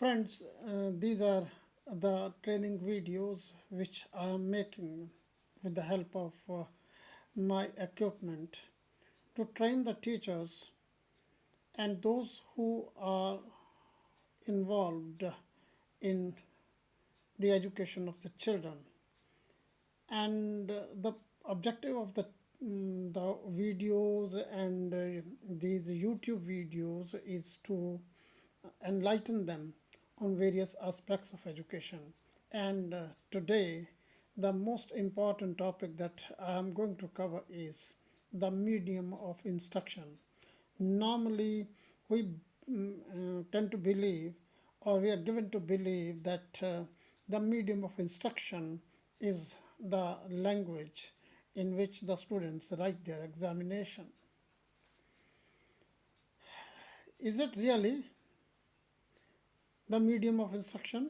Friends, these are the training videos which I am making with the help of my equipment to train the teachers and those who are involved in the education of the children. And the objective of the videos and these YouTube videos is to enlighten them on various aspects of education. And today, the most important topic that I am going to cover is the medium of instruction. Normally, we tend to believe, or we are given to believe, that the medium of instruction is the language in which the students write their examination. Is it really the medium of instruction?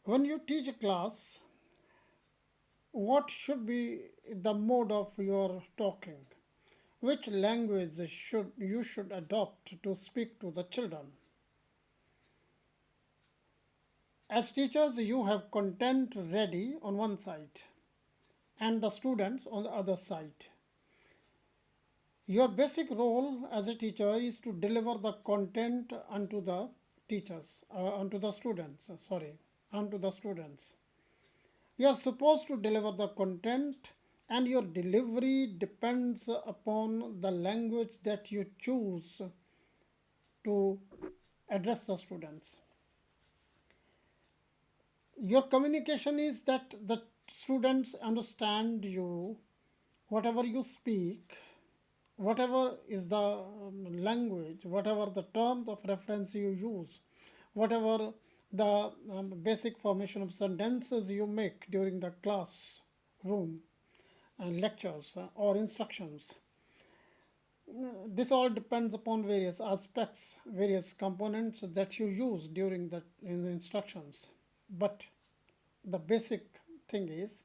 When you teach a class, what should be the mode of your talking? Which language should you should adopt to speak to the children? As teachers, you have content ready on one side and the students on the other side. Your basic role as a teacher is to deliver the content unto the teachers, unto the students, unto the students. You are supposed to deliver the content, and your delivery depends upon the language that you choose to address the students. Your communication is that the students understand you, whatever you speak, whatever is the language, whatever the terms of reference you use, whatever the basic formation of sentences you make during the classroom lectures or instructions. This all depends upon various aspects, various components that you use during the instructions. But the basic thing is,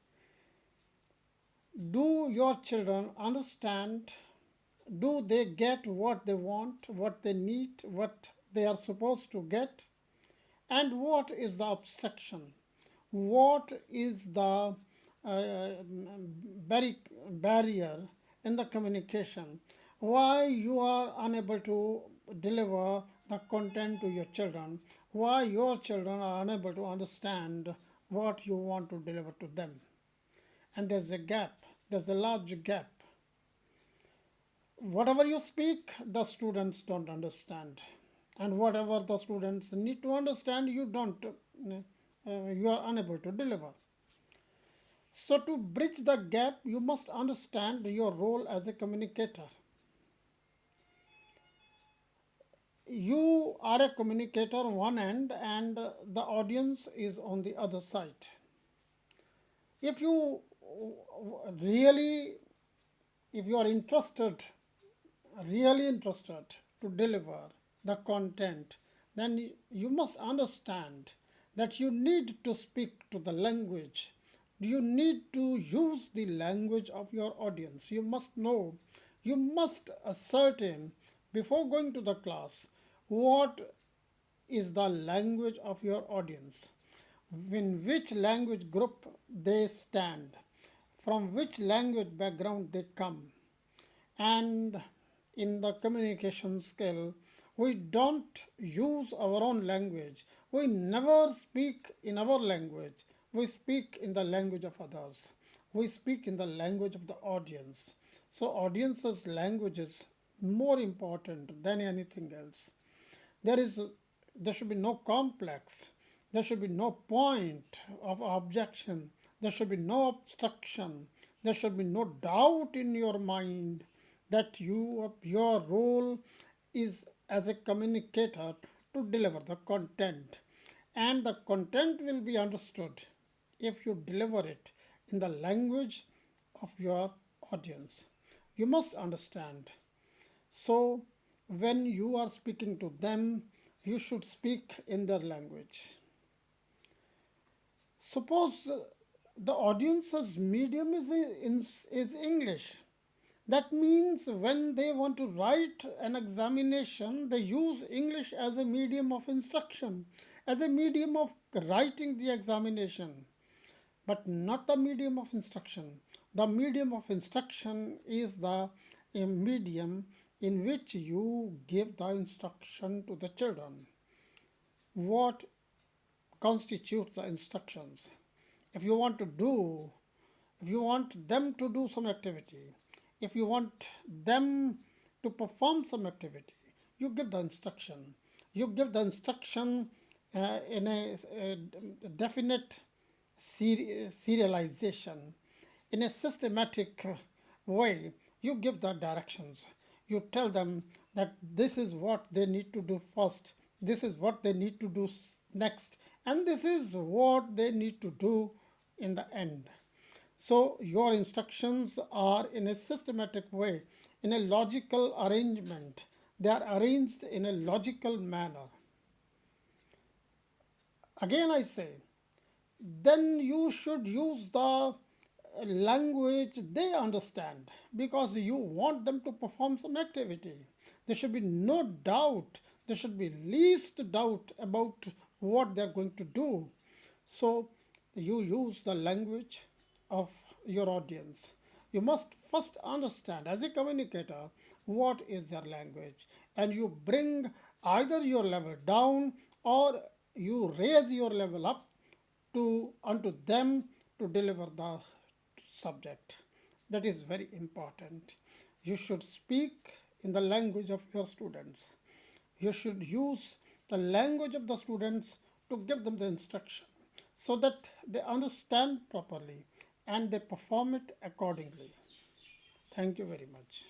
do your children understand? Do they get what they want, what they need, what they are supposed to get? And what is the obstruction? What is the barrier in the communication? Why you are unable to deliver the content to your children? Why your children are unable to understand what you want to deliver to them? And there's a gap, there's a large gap. Whatever you speak, the students don't understand. And whatever the students need to understand, you are unable to deliver. So to bridge the gap, you must understand your role as a communicator. You are a communicator on one end and the audience is on the other side. If you really, if you are really interested to deliver the content, then you must understand that you need to speak to the language. You need to use the language of your audience. You must know, you must ascertain before going to the class what is the language of your audience, in which language group they stand, from which language background they come. And in the communication skill, we don't use our own language. We never speak in our language. We speak in the language of others. We speak in the language of the audience. So audience's language is more important than anything else. There should be no complex. There should be no point of objection. There should be no obstruction. There should be no doubt in your mind that your role is as a communicator to deliver the content. And the content will be understood if you deliver it in the language of your audience. You must understand. So when you are speaking to them, you should speak in their language. Suppose the audience's medium is English, That means when they want to write an examination, they use English as a medium of instruction, as a medium of writing the examination, but not the medium of instruction. The medium of instruction is the a medium in which you give the instruction to the children. What constitutes the instructions? If you want to do, if you want them to do some activity, if you want them to perform some activity, you give the instruction. You give the instruction in a definite serialization, in a systematic way. You give the directions. You tell them that this is what they need to do first, this is what they need to do next, and this is what they need to do in the end. So your instructions are in a systematic way, in a logical arrangement. They are arranged in a logical manner. Again, I say, then you should use the language they understand because you want them to perform some activity. There should be no doubt, there should be least doubt about what they're going to do. So you use the language of your audience. You must first understand as a communicator what is their language, and you bring either your level down or you raise your level up to unto them to deliver the subject. That is very important. You should speak in the language of your students. You should use the language of the students to give them the instruction so that they understand properly and they perform it accordingly. Thank you very much.